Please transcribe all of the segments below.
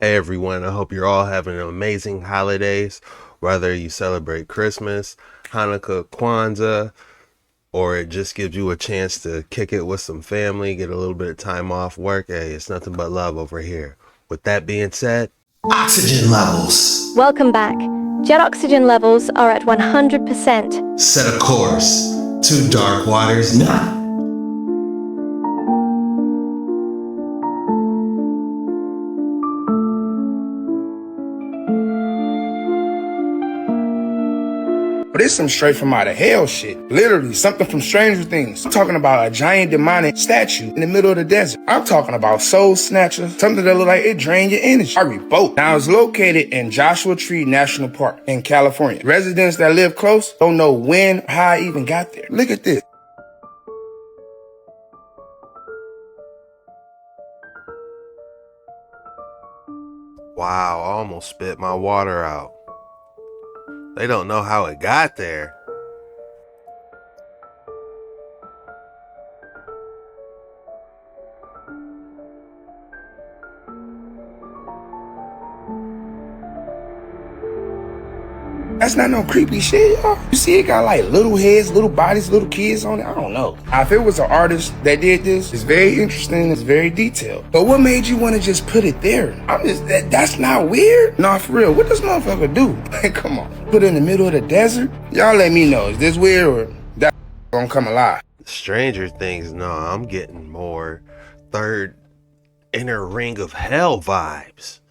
Hey everyone, I hope you're all having amazing holidays, whether you celebrate Christmas, Hanukkah, Kwanzaa, or it just gives you a chance to kick it with some family, get a little bit of time off work. Hey, it's nothing but love over here. With that being said, Oxygen levels. Welcome back. Jet oxygen levels are at 100%. Set a course to dark waters now. But it's some straight from out of hell shit. Literally, something from Stranger Things. I'm talking about a giant demonic statue in the middle of the desert. I'm talking about Soul Snatcher, something that look like it drain your energy. I revolt. Now, it's located in Joshua Tree National Park in California. Residents that live close don't know when or how I even got there. Look at this. wow, I almost spit my water out. They don't know how it got there. That's not no creepy shit, y'all. You see, it got like little heads, little bodies, little kids on it. I don't know. Now, if it was an artist that did this, it's very interesting. It's very detailed. But what made you want to just put it there? That's not weird. Nah, for real. What does motherfucker do? Like, come on. Put it in the middle of the desert? Y'all let me know. Is this weird or that gonna come alive? Stranger Things, no, I'm getting more third inner ring of hell vibes.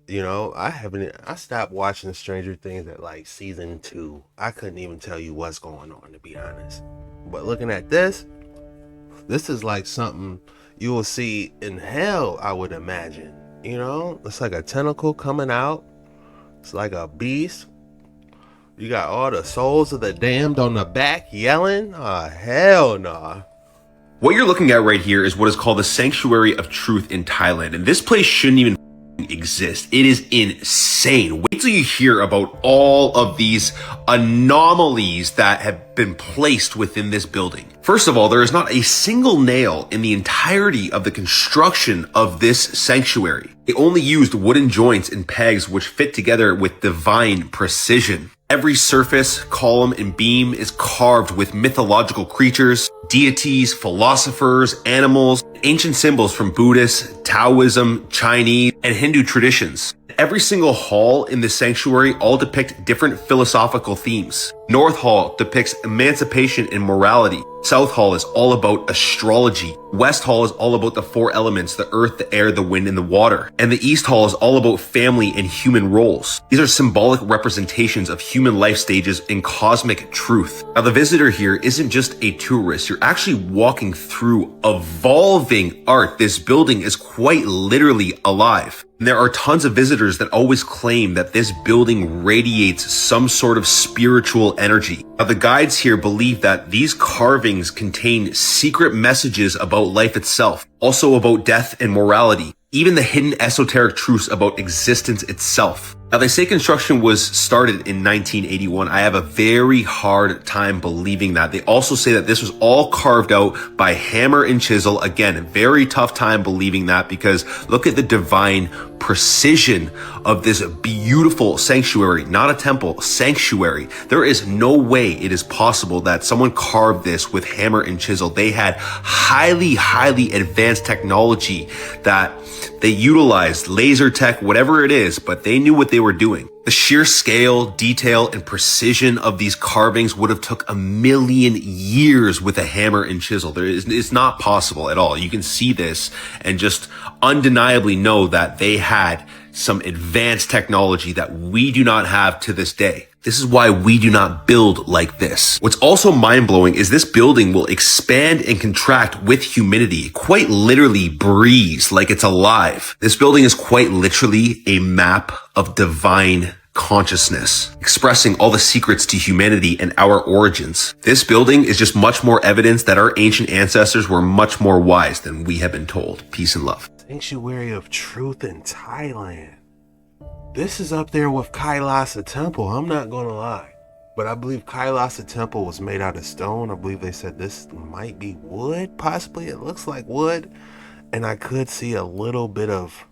You know, I stopped watching Stranger Things at like season 2. I couldn't even tell you what's going on, to be honest. But looking at this is like something you will see in hell, I would imagine. You know, it's like a tentacle coming out. It's like a beast. You got all the souls of the damned on the back yelling. Oh, hell nah. What you're looking at right here is what is called the Sanctuary of Truth in Thailand. And this place shouldn't even exist. It is insane. Wait till you hear about all of these anomalies that have been placed within this building. First of all, there is not a single nail in the entirety of the construction of this sanctuary. They only used wooden joints and pegs which fit together with divine precision. Every surface, column, and beam is carved with mythological creatures, deities, philosophers, animals, ancient symbols from Buddhist, Taoism, Chinese, and Hindu traditions. Every single hall in the sanctuary all depict different philosophical themes. North Hall depicts emancipation and morality. South Hall is all about astrology. West Hall is all about the 4 elements, the earth, the air, the wind, and the water. And the East Hall is all about family and human roles. These are symbolic representations of human life stages and cosmic truth. Now, the visitor here isn't just a tourist. You're actually walking through evolving art. This building is quite literally alive. And there are tons of visitors that always claim that this building radiates some sort of spiritual energy. Now, the guides here believe that these carvings contain secret messages about life itself, also about death and morality, even the hidden esoteric truths about existence itself. Now, they say construction was started in 1981. I have a very hard time believing that. They also say that this was all carved out by hammer and chisel. Again, a very tough time believing that, because look at the divine precision of this beautiful sanctuary, not a temple, sanctuary. There is no way it is possible that someone carved this with hammer and chisel. They had highly, highly advanced technology that they utilized, laser tech, whatever it is, but they knew what they were doing. The sheer scale, detail, and precision of these carvings would have took 1,000,000 years with a hammer and chisel. It's not possible at all. You can see this and just undeniably know that they had some advanced technology that we do not have to this day. This is why we do not build like this. What's also mind-blowing is this building will expand and contract with humidity, quite literally breathes like it's alive. This building is quite literally a map of divine consciousness, expressing all the secrets to humanity and our origins. This building is just much more evidence that our ancient ancestors were much more wise than we have been told. Peace and love. Sanctuary of Truth in Thailand. This is up there with Kailasa Temple, I'm not gonna lie. But I believe Kailasa Temple was made out of stone. I believe they said this might be wood, possibly. It looks like wood. And I could see a little bit of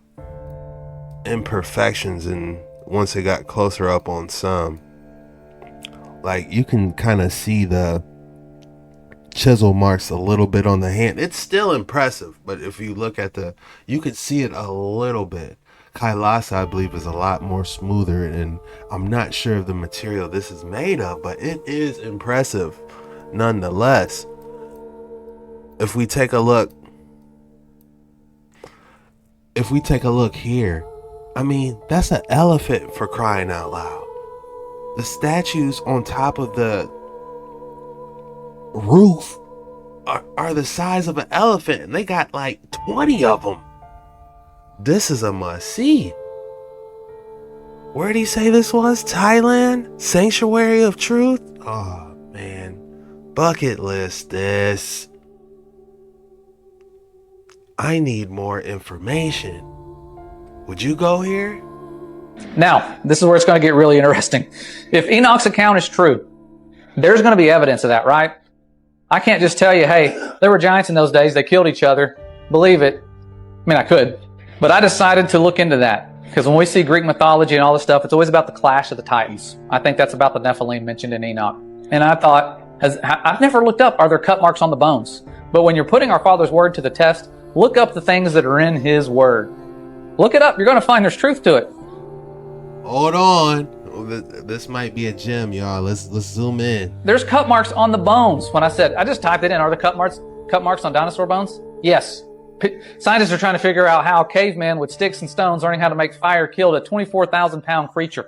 imperfections, and once it got closer up on some, like you can kind of see the chisel marks a little bit on the hand. It's still impressive, but if you look at you could see it a little bit. Kailasa, I believe, is a lot more smoother, and I'm not sure of the material this is made of, but it is impressive nonetheless. If we take a look here, I mean, that's an elephant, for crying out loud. The statues on top of the roof are the size of an elephant, and they got like 20 of them. This is a must-see. Where'd he say this was? Thailand? Sanctuary of Truth? Oh, man. Bucket list this. I need more information. Would you go here? Now, this is where it's going to get really interesting. If Enoch's account is true, there's going to be evidence of that, right? I can't just tell you, hey, there were giants in those days, they killed each other. Believe it. I mean, I could. But I decided to look into that, because when we see Greek mythology and all this stuff, it's always about the clash of the titans. I think that's about the Nephilim mentioned in Enoch. And I thought, I've never looked up, are there cut marks on the bones? But when you're putting our Father's word to the test, look up the things that are in His word. Look it up. You're going to find there's truth to it. Hold on. This might be a gem, y'all. Let's zoom in. There's cut marks on the bones. When I just typed it in, are there cut marks on dinosaur bones? Yes. Scientists are trying to figure out how cavemen with sticks and stones learning how to make fire killed a 24,000-pound creature.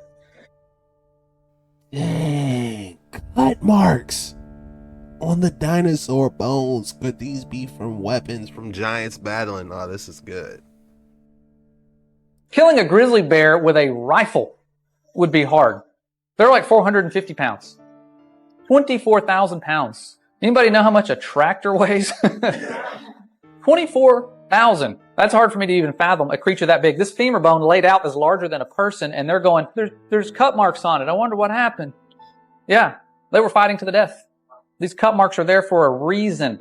Dang, cut marks on the dinosaur bones. Could these be from weapons from giants battling? Oh, this is good. Killing a grizzly bear with a rifle would be hard. They're like 450 pounds. 24,000 pounds. Anybody know how much a tractor weighs? 24,000. That's hard for me to even fathom, a creature that big. This femur bone laid out is larger than a person, and they're going, there's cut marks on it. I wonder what happened. Yeah, they were fighting to the death. These cut marks are there for a reason.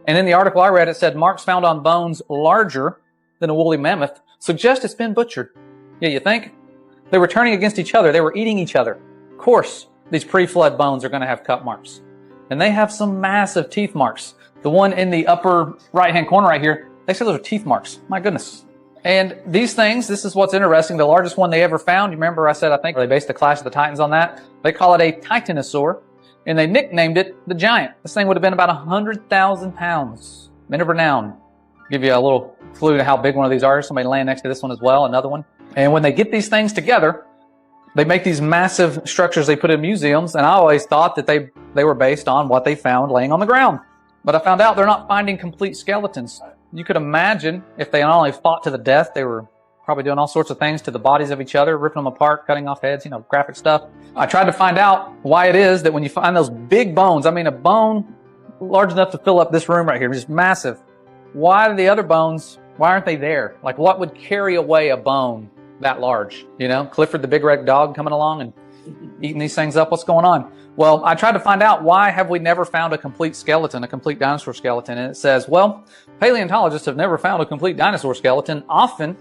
And in the article I read, it said marks found on bones larger than a woolly mammoth suggest it's been butchered. Yeah, you think? They were turning against each other. They were eating each other. Of course, these pre-flood bones are going to have cut marks. And they have some massive teeth marks. The one in the upper right-hand corner right here, they say those are teeth marks. My goodness. And these things, this is what's interesting. The largest one they ever found, you remember I said, I think they based the Clash of the Titans on that. They call it a Titanosaur, and they nicknamed it the Giant. This thing would have been about 100,000 pounds. Men of renown. Give you a little clue to how big one of these are. Somebody laying next to this one as well, another one. And when they get these things together, they make these massive structures they put in museums, and I always thought that they were based on what they found laying on the ground. But I found out they're not finding complete skeletons. You could imagine if they not only fought to the death, they were probably doing all sorts of things to the bodies of each other, ripping them apart, cutting off heads, graphic stuff. I tried to find out why it is that when you find those big bones, I mean a bone large enough to fill up this room right here, just massive. Why are the other bones, why aren't they there? Like what would carry away a bone that large? Clifford the big red dog coming along and eating these things up. What's going on? Well, I tried to find out why have we never found a complete skeleton, a complete dinosaur skeleton. And it says, well, paleontologists have never found a complete dinosaur skeleton. Often,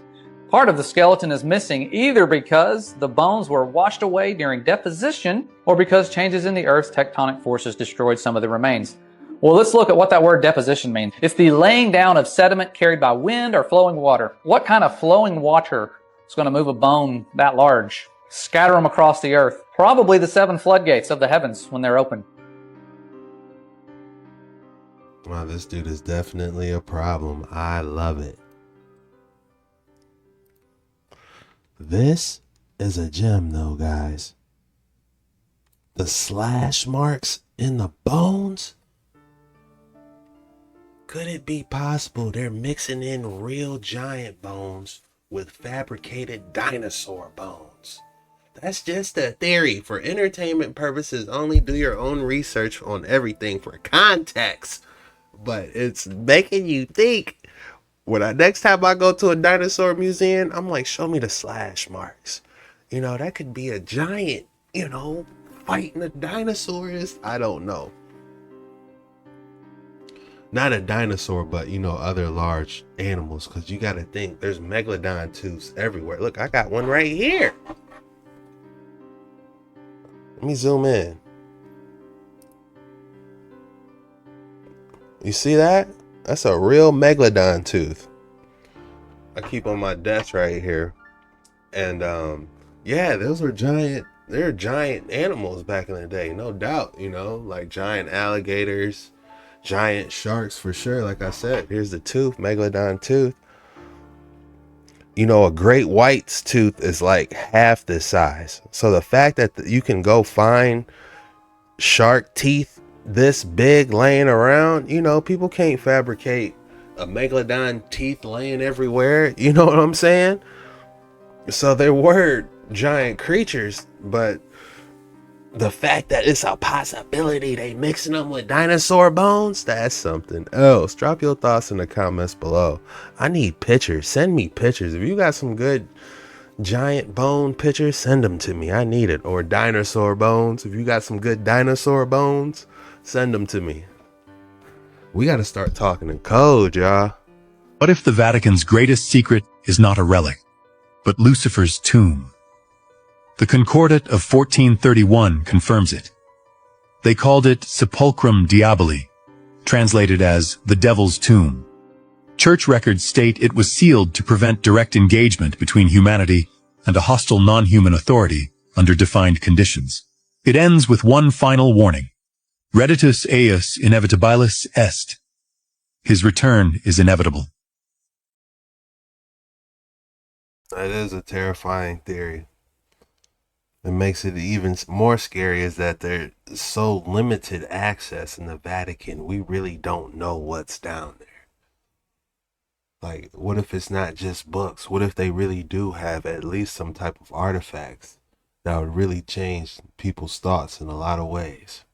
part of the skeleton is missing either because the bones were washed away during deposition or because changes in the Earth's tectonic forces destroyed some of the remains. Well, let's look at what that word deposition means. It's the laying down of sediment carried by wind or flowing water. What kind of flowing water is going to move a bone that large? Scatter them across the earth. Probably the 7 floodgates of the heavens when they're open. Wow, this dude is definitely a problem. I love it. This is a gem though, guys. The slash marks in the bones. Could it be possible they're mixing in real giant bones with fabricated dinosaur bones? That's just a theory for entertainment purposes. Only do your own research on everything for context. But it's making you think. Next time I go to a dinosaur museum, I'm like, show me the slash marks. That could be a giant, fighting a dinosaur. I don't know. Not a dinosaur, but you know, other large animals. Because you got to think there's megalodon tooths everywhere. Look, I got one right here. Let me zoom in. You see that? That's a real megalodon tooth. I keep on my desk right here. And yeah, those were giant. They're giant animals back in the day, no doubt. You know, like giant alligators, giant sharks for sure. Like I said, here's the tooth, megalodon tooth. You know, a great white's tooth is like half this size. So the fact that you can go find shark teeth this big laying around, you know, people can't fabricate a megalodon teeth laying everywhere. You know what I'm saying? So there were giant creatures, but the fact that it's a possibility they mixing them with dinosaur bones, that's something else. Drop your thoughts in the comments below. I need pictures. Send me pictures. If you got some good giant bone pictures, send them to me. I need it. Or dinosaur bones. If you got some good dinosaur bones, send them to me. We got to start talking in code, y'all. What if the Vatican's greatest secret is not a relic, but Lucifer's tomb? The Concordat of 1431 confirms it. They called it Sepulchrum Diaboli, translated as the Devil's Tomb. Church records state it was sealed to prevent direct engagement between humanity and a hostile non-human authority under defined conditions. It ends with one final warning. Redditus eius inevitabilis est. His return is inevitable. That is a terrifying theory. It makes it even more scary is that there's so limited access in the Vatican. We really don't know what's down there. Like, what if it's not just books? What if they really do have at least some type of artifacts that would really change people's thoughts in a lot of ways?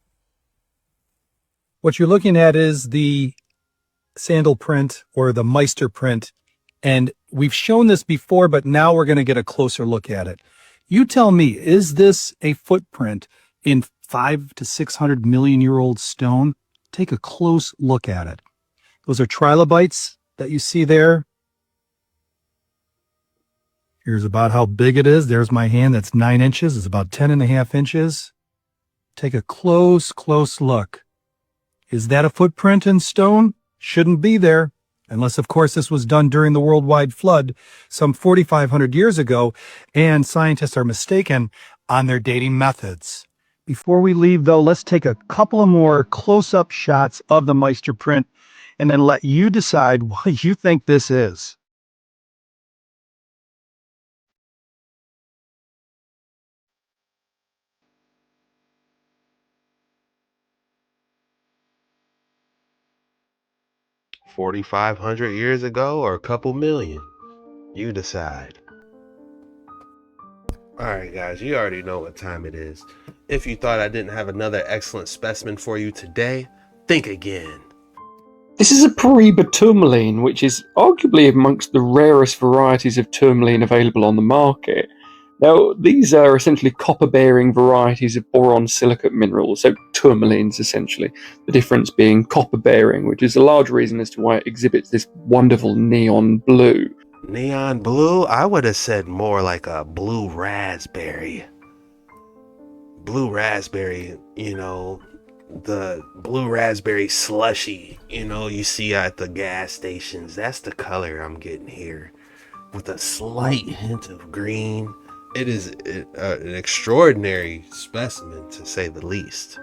What you're looking at is the sandal print or the Meister print. And we've shown this before, but now we're going to get a closer look at it. You tell me, is this a footprint in 500 to 600 million year old stone? Take a close look at it. Those are trilobites that you see there. Here's about how big it is. There's my hand. That's 9 inches. It's about 10.5 inches. Take a close look. Is that a footprint in stone? Shouldn't be there. Unless, of course, this was done during the worldwide flood some 4,500 years ago, and scientists are mistaken on their dating methods. Before we leave, though, let's take a couple of more close-up shots of the Meister print, and then let you decide what you think this is. $4,500 ago or a couple million? You decide. Alright guys, you already know what time it is. If you thought I didn't have another excellent specimen for you today, think again. This is a Paraiba tourmaline, which is arguably amongst the rarest varieties of tourmaline available on the market. Now, these are essentially copper-bearing varieties of boron-silicate minerals, so tourmalines essentially. The difference being copper-bearing, which is a large reason as to why it exhibits this wonderful neon blue. Neon blue? I would have said more like a blue raspberry. Blue raspberry, you know, the blue raspberry slushy, you know, you see at the gas stations. That's the color I'm getting here, with a slight hint of green. It is an extraordinary specimen, to say the least.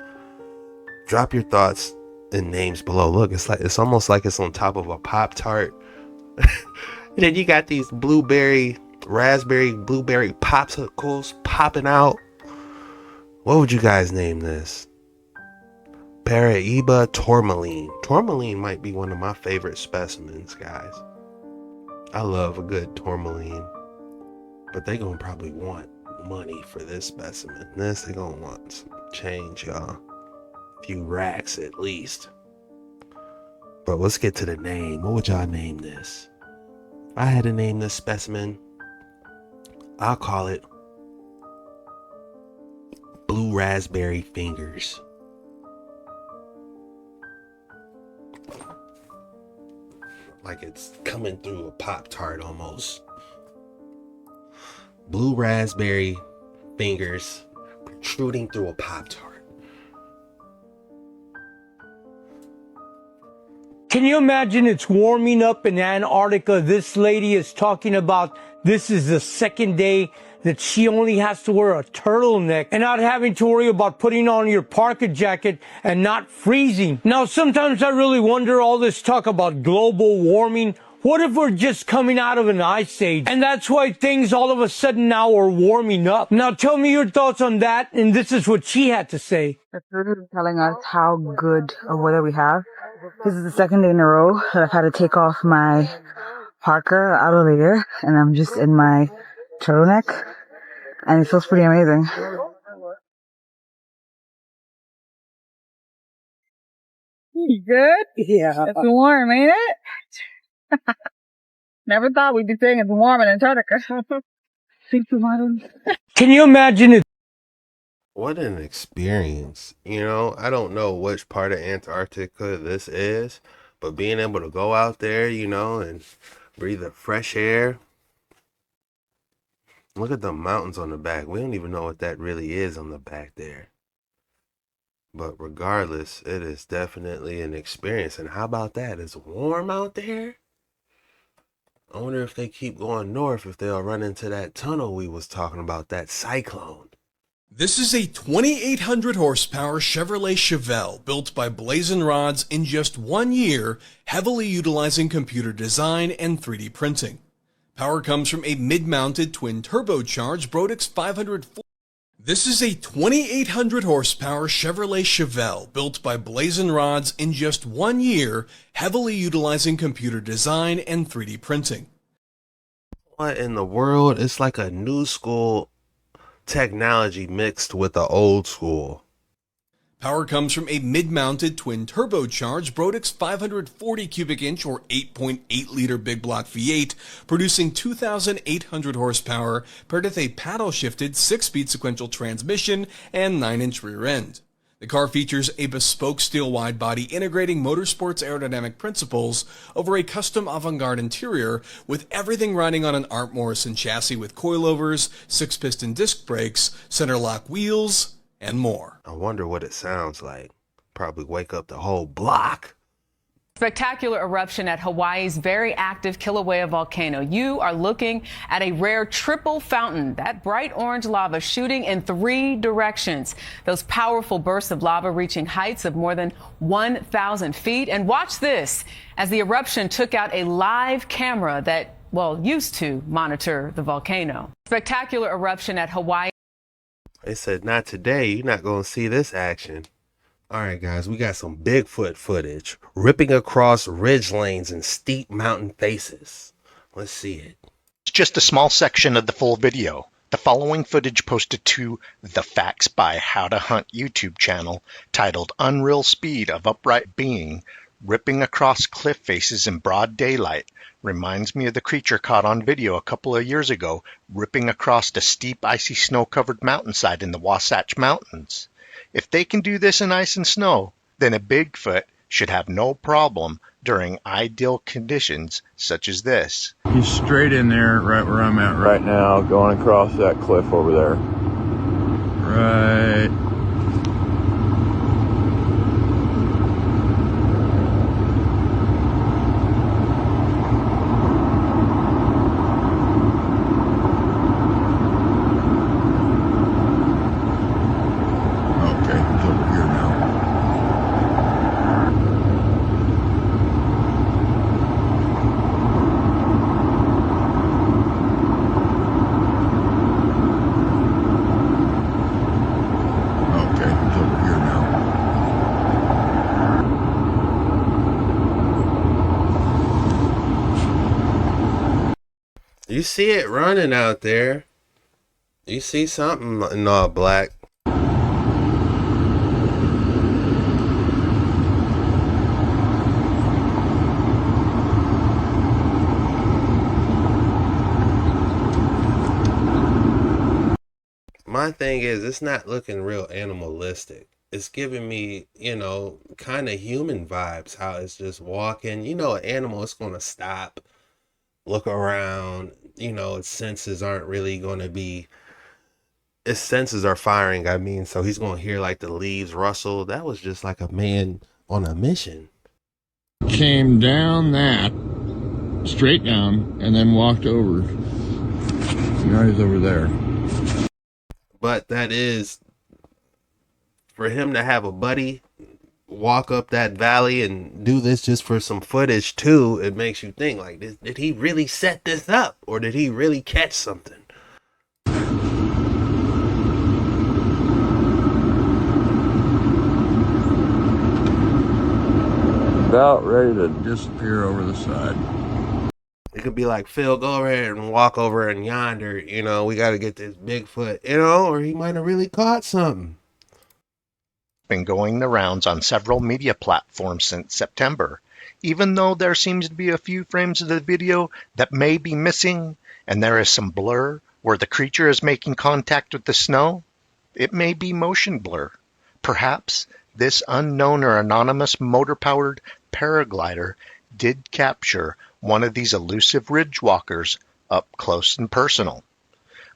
Drop your thoughts and names below. Look, it's almost like it's on top of a Pop-Tart. And then you got these blueberry, raspberry, blueberry popsicles popping out. What would you guys name this? Paraiba tourmaline. Tourmaline might be one of my favorite specimens, guys. I love a good tourmaline. But they gonna probably want money for this specimen. This, they gonna want some change, y'all. A few racks at least. But let's get to the name. What would y'all name this? If I had to name this specimen, I'll call it Blue Raspberry Fingers. like it's coming through a Pop-Tart almost. Blue raspberry fingers protruding through a Pop-Tart. Can you imagine it's warming up in Antarctica? This lady is talking about this is the second day that she only has to wear a turtleneck and not having to worry about putting on your parka jacket and not freezing. Now, sometimes I really wonder all this talk about global warming. What if we're just coming out of an ice age? And that's why things all of a sudden now are warming up. Now, tell me your thoughts on that. And this is what she had to say. It's really telling us how good of weather we have. This is the second day in a row that I've had to take off my parka out of later, and I'm just in my turtleneck, and it feels pretty amazing. You good? Yeah. It's warm, ain't it? Never thought we'd be saying it's warm in Antarctica. Thank you, Martin. Can you imagine it? What an experience. You know, I don't know which part of Antarctica this is, but being able to go out there, you know, and breathe the fresh air. Look at the mountains on the back. We don't even know what that really is on the back there. But regardless, it is definitely an experience. And how about that? It's warm out there. I wonder if they keep going north, if they'll run into that tunnel we was talking about, that cyclone. This is a 2,800 horsepower Chevrolet Chevelle built by Blazing Rods in just 1 year, heavily utilizing computer design and 3D printing. Power comes from a mid-mounted twin turbocharged Brodix 540. This is a 2,800 horsepower Chevrolet Chevelle built by Blazing Rods in just 1 year, heavily utilizing computer design and 3D printing. What in the world? It's like a new school technology mixed with the old school. Power comes from a mid-mounted twin turbocharged Brodix 540 cubic inch or 8.8 liter big block V8, producing 2,800 horsepower paired with a paddle shifted 6-speed sequential transmission and 9-inch rear end. The car features a bespoke steel wide body integrating motorsports aerodynamic principles over a custom avant-garde interior, with everything riding on an Art Morrison chassis with coilovers, 6-piston disc brakes, center lock wheels, and more. I wonder what it sounds like. Probably wake up the whole block. Spectacular eruption at Hawaii's very active Kilauea volcano. You are looking at a rare triple fountain, that bright orange lava shooting in 3 directions. Those powerful bursts of lava reaching heights of more than 1,000 feet. And watch this as the eruption took out a live camera that, well, used to monitor the volcano. Spectacular eruption at Hawaii. They said, not today. You're not going to see this action. All right, guys, we got some Bigfoot footage ripping across ridge lanes and steep mountain faces. Let's see it. It's just a small section of the full video. The following footage posted to the Facts by How to Hunt YouTube channel, titled Unreal Speed of Upright Being, ripping across cliff faces in broad daylight, reminds me of the creature caught on video a couple of years ago, ripping across the steep icy snow-covered mountainside in the Wasatch Mountains. If they can do this in ice and snow, then a Bigfoot should have no problem during ideal conditions such as this. He's straight in there, right where I'm at right now, going across that cliff over there. Right. You see it running out there. You see something in all black. My thing is, it's not looking real animalistic. it's giving me, kind of human vibes. How it's just walking. An animal is going to stop, look around. Its senses aren't really going to be. Its senses are firing. I mean, so he's going to hear like the leaves rustle. That was just like a man on a mission. Came down that, straight down, and then walked over. Now he's over there. But that is, for him to have a buddy walk up that valley and do this just for some footage too, it makes you think, like, did he really set this up? Or did he really catch something? About ready to disappear over the side. It could be like, Phil, go over here and walk over and yonder, we got to get this Bigfoot, or he might have really caught something. Been going the rounds on several media platforms since September. Even though there seems to be a few frames of the video that may be missing, and there is some blur where the creature is making contact with the snow, it may be motion blur. Perhaps this unknown or anonymous motor-powered paraglider did capture one of these elusive ridge walkers up close and personal.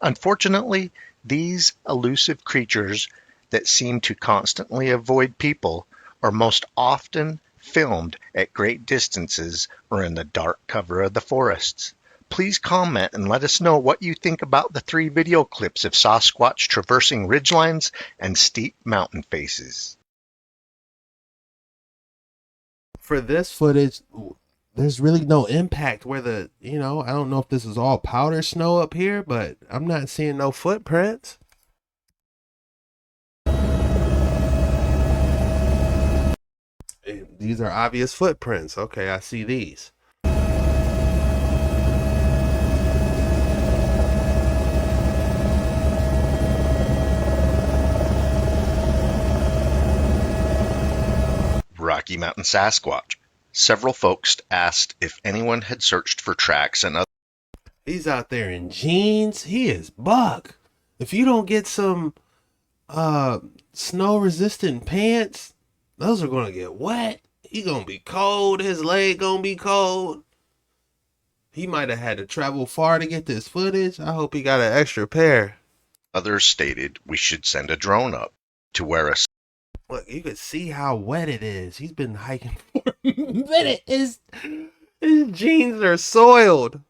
Unfortunately, these elusive creatures that seem to constantly avoid people are most often filmed at great distances or in the dark cover of the forests. Please comment and let us know what you think about the 3 video clips of Sasquatch traversing ridgelines and steep mountain faces. For this footage, there's really no impact where I don't know if this is all powder snow up here, but I'm not seeing no footprints. And these are obvious footprints. Okay, I see these. Rocky Mountain Sasquatch. Several folks asked if anyone had searched for tracks and other. He's out there in jeans. He is buck. If you don't get some snow resistant pants, those are gonna get wet. He gonna be cold. His leg gonna be cold. He might have had to travel far to get this footage. I hope he got an extra pair. Others stated we should send a drone up to where a. Look, you could see how wet it is. He's been hiking for a minute. His jeans are soiled.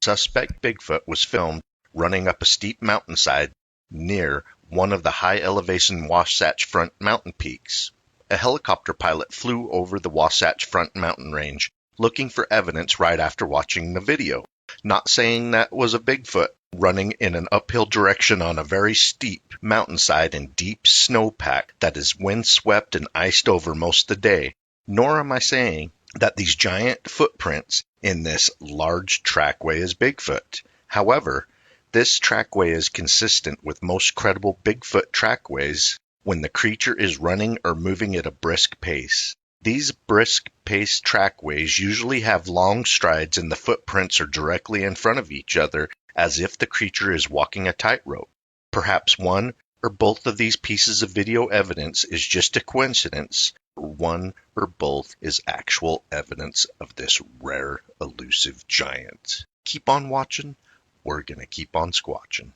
Suspect Bigfoot was filmed running up a steep mountainside near one of the high elevation Wasatch Front mountain peaks. A helicopter pilot flew over the Wasatch Front mountain range looking for evidence right after watching the video. Not saying that was a Bigfoot running in an uphill direction on a very steep mountainside in deep snowpack that is windswept and iced over most of the day, nor am I saying that these giant footprints in this large trackway is Bigfoot. However, this trackway is consistent with most credible Bigfoot trackways when the creature is running or moving at a brisk pace. These brisk pace trackways usually have long strides and the footprints are directly in front of each other as if the creature is walking a tightrope. Perhaps one or both of these pieces of video evidence is just a coincidence, or one or both is actual evidence of this rare, elusive giant. Keep on watching. We're going to keep on squatching.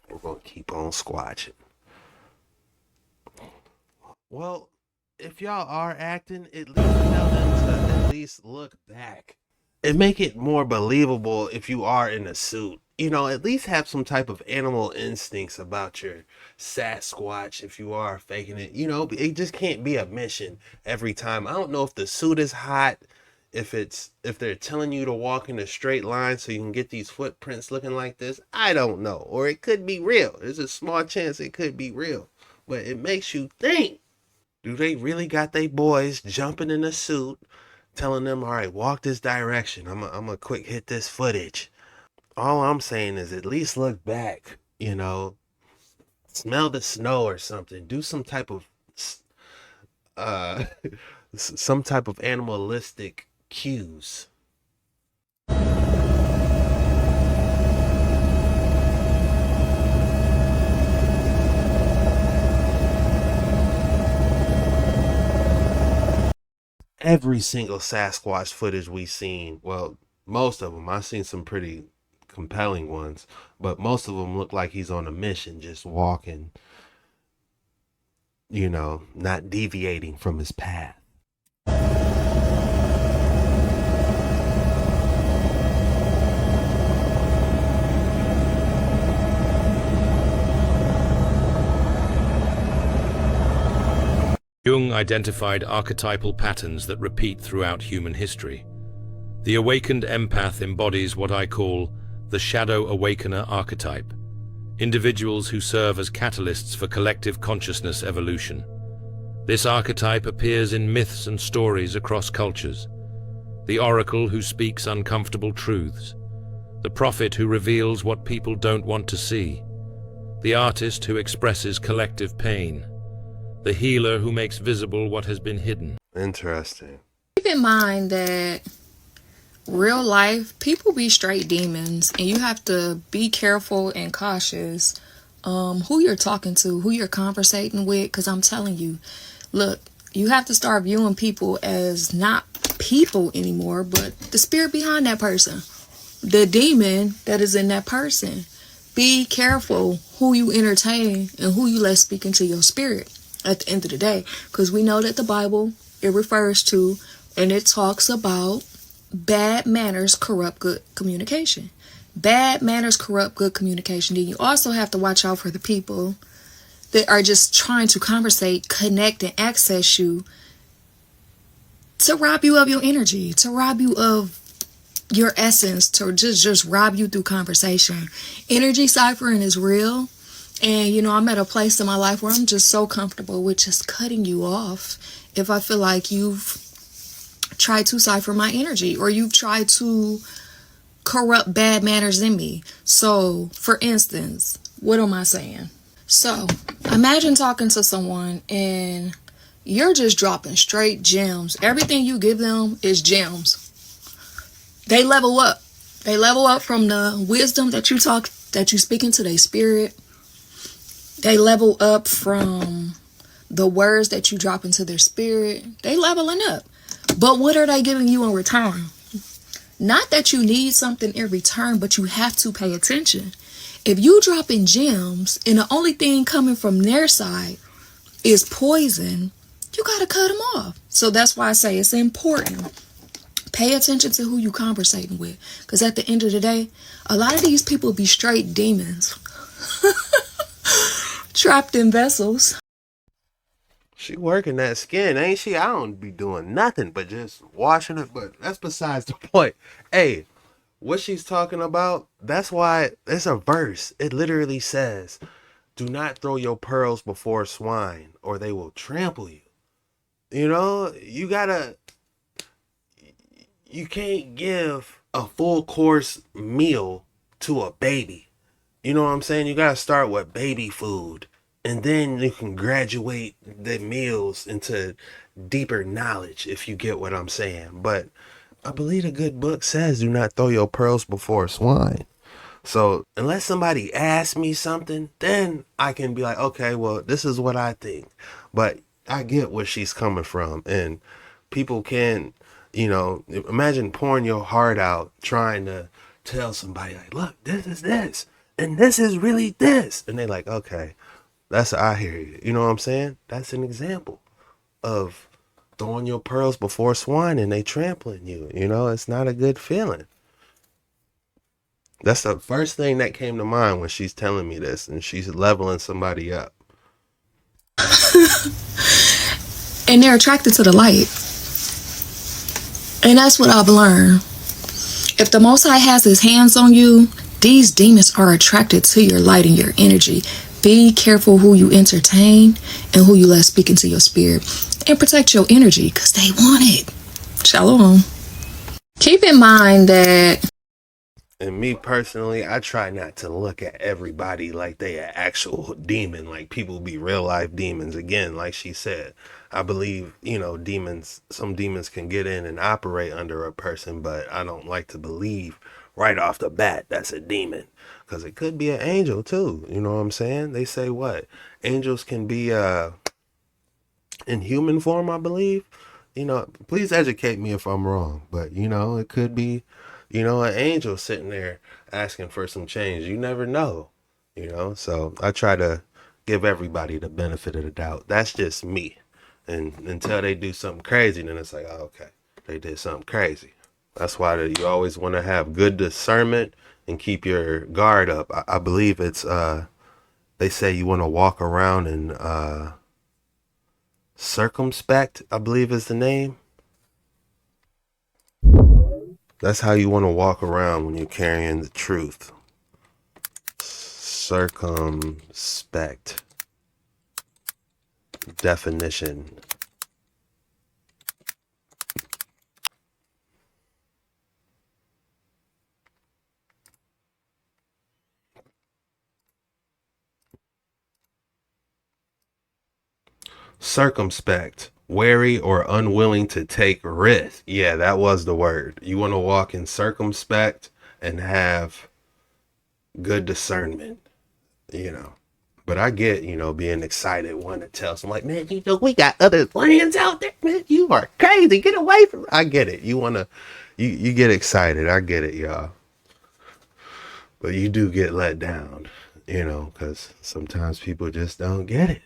We're going to keep on squatching. Well, if y'all are acting, at least tell them to at least look back. And make it more believable if you are in a suit. At least have some type of animal instincts about your Sasquatch if you are faking it. It just can't be a mission every time. I don't know if the suit is hot, if they're telling you to walk in a straight line so you can get these footprints looking like this. I don't know. Or it could be real. There's a small chance it could be real. But it makes you think. Do they really got they boys jumping in a suit, telling them, all right, walk this direction. I'm gonna quick hit this footage. All I'm saying is at least look back, smell the snow or something. Do some type of animalistic cues. every single Sasquatch footage we've seen, well, most of them, I've seen some pretty compelling ones, but most of them look like he's on a mission, just walking, not deviating from his path. Jung identified archetypal patterns that repeat throughout human history. The awakened empath embodies what I call the shadow awakener archetype, individuals who serve as catalysts for collective consciousness evolution. This archetype appears in myths and stories across cultures. The oracle who speaks uncomfortable truths, the prophet who reveals what people don't want to see, the artist who expresses collective pain, the healer who makes visible what has been hidden. Interesting. Keep in mind that real life, people be straight demons, and you have to be careful and cautious who you're talking to, who you're conversating with, because I'm telling you, look, you have to start viewing people as not people anymore, but the spirit behind that person, the demon that is in that person. Be careful who you entertain and who you let speak into your spirit at the end of the day, because we know that the Bible, it refers to and it talks about bad manners corrupt good communication. Bad manners corrupt good communication. Then you also have to watch out for the people that are just trying to conversate, connect, and access you to rob you of your energy, to rob you of your essence, to just rob you through conversation. Energy ciphering is real. And, I'm at a place in my life where I'm just so comfortable with just cutting you off if I feel like you've tried to cipher my energy or you've tried to corrupt bad manners in me. So, for instance, what am I saying? So, imagine talking to someone and you're just dropping straight gems. Everything you give them is gems. They level up. They level up from the wisdom that you speak into their spirit. They level up from the words that you drop into their spirit. They leveling up. But what are they giving you in return? Not that you need something in return, but you have to pay attention. If you dropping gems and the only thing coming from their side is poison, you got to cut them off. So that's why I say it's important. Pay attention to who you conversating with. Because at the end of the day, a lot of these people be straight demons. Trapped in vessels. She working that skin, ain't she? I don't be doing nothing but just washing it, but that's besides the point. Hey, what she's talking about, that's why it's a verse. It literally says, do not throw your pearls before swine or they will trample you. You can't give a full course meal to a baby. You know what I'm saying? You got to start with baby food, and then you can graduate the meals into deeper knowledge, if you get what I'm saying. But I believe a good book says do not throw your pearls before swine. So unless somebody asks me something, then I can be like, okay, well, this is what I think. But I get where she's coming from, and people can, imagine pouring your heart out trying to tell somebody like, look, this is this. And this is really this. And they're like, okay, I hear you. You know what I'm saying? That's an example of throwing your pearls before swine and they trampling you. It's not a good feeling. That's the first thing that came to mind when she's telling me this and she's leveling somebody up. And they're attracted to the light. And that's what I've learned. If the Most High has his hands on you, these demons are attracted to your light and your energy. Be careful who you entertain and who you let speak into your spirit. And protect your energy because they want it. Shalom. Keep in mind that... And me personally, I try not to look at everybody like they an actual demon. Like people be real life demons. Again, like she said, I believe, demons, some demons can get in and operate under a person, but I don't like to believe right off the bat that's a demon, because it could be an angel too. You know what I'm saying? They say what angels can be in human form, I believe. please educate me if I'm wrong, but it could be, an angel sitting there asking for some change. You never know, so I try to give everybody the benefit of the doubt. That's just me. And until they do something crazy, then it's like, oh, okay, they did something crazy. That's why you always want to have good discernment and keep your guard up. I believe it's, they say you want to walk around and circumspect, I believe is the name. That's how you want to walk around when you're carrying the truth. Circumspect. Definition. Circumspect, wary or unwilling to take risk. Yeah, that was the word. You want to walk in circumspect and have good discernment, But I get, being excited, wanting to tell someone, like, man, we got other lands out there, man. You are crazy. Get away from me. I get it. You get excited. I get it, y'all. But you do get let down, because sometimes people just don't get it.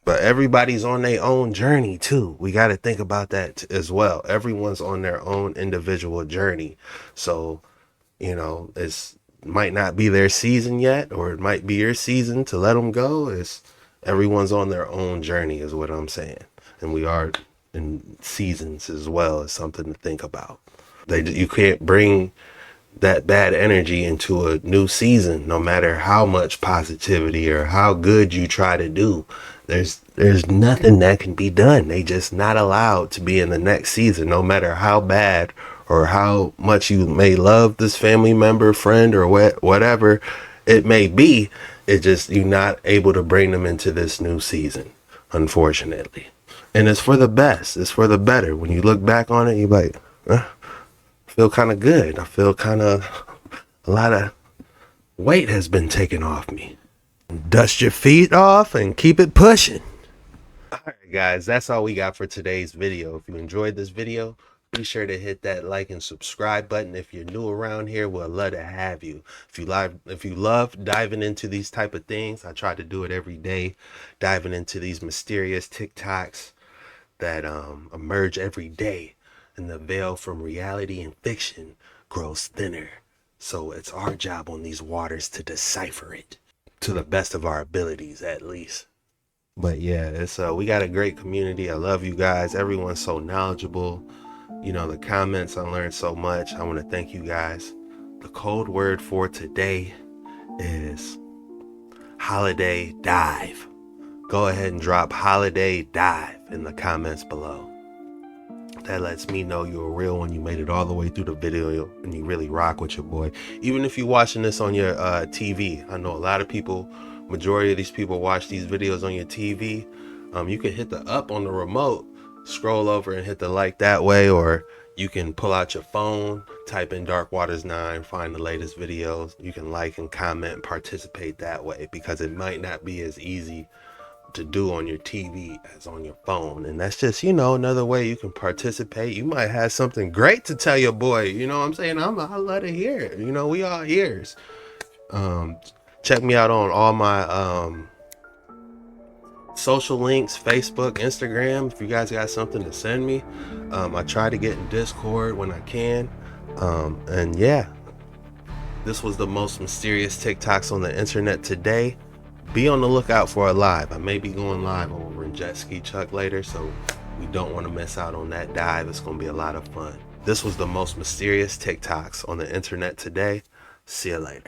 But everybody's on their own journey too. We got to think about that as well. Everyone's on their own individual journey. So, it's might not be their season yet, or it might be your season to let them go. Everyone's on their own journey is what I'm saying. And we are in seasons as well as something to think about. You can't bring that bad energy into a new season, no matter how much positivity or how good you try to do. There's nothing that can be done. They just not allowed to be in the next season, no matter how bad or how much you may love this family member, friend, or whatever it may be. It just, you're not able to bring them into this new season, unfortunately. And it's for the best. It's for the better. When you look back on it, you're like, I feel kind of good. I feel kind of, a lot of weight has been taken off me. Dust your feet off and keep it pushing. All right, guys, that's all we got for today's video. If you enjoyed this video, be sure to hit that like and subscribe button. If you're new around here, we'd love to have you. If you love diving into these type of things, I try to do it every day, diving into these mysterious TikToks that emerge every day, and the veil from reality and fiction grows thinner. So it's our job on these waters to decipher it, to the best of our abilities, at least. But yeah, it's we got a great community. I love you guys. Everyone's so knowledgeable. The comments, I learned so much. I want to thank you guys. The code word for today is holiday dive. Go ahead and drop holiday dive in the comments below. That lets me know you're a real one. You made it all the way through the video and you really rock with your boy. Even if you're watching this on your TV, I know a lot of people, majority of these people watch these videos on your TV. You can hit the up on the remote, scroll over and hit the like that way, or you can pull out your phone, type in Dark Waters 9, find the latest videos. You can like and comment and participate that way, because it might not be as easy to do on your TV as on your phone. And that's just, another way you can participate. You might have something great to tell your boy. You know what I'm saying? I love to hear it. We all ears. Check me out on all my social links, Facebook, Instagram. If you guys got something to send me, I try to get in Discord when I can. And yeah, this was the most mysterious TikToks on the internet today. Be on the lookout for a live. I may be going live over in Jet Ski Chuck later, so we don't want to miss out on that dive. It's going to be a lot of fun. This was the most mysterious TikToks on the internet today. See you later.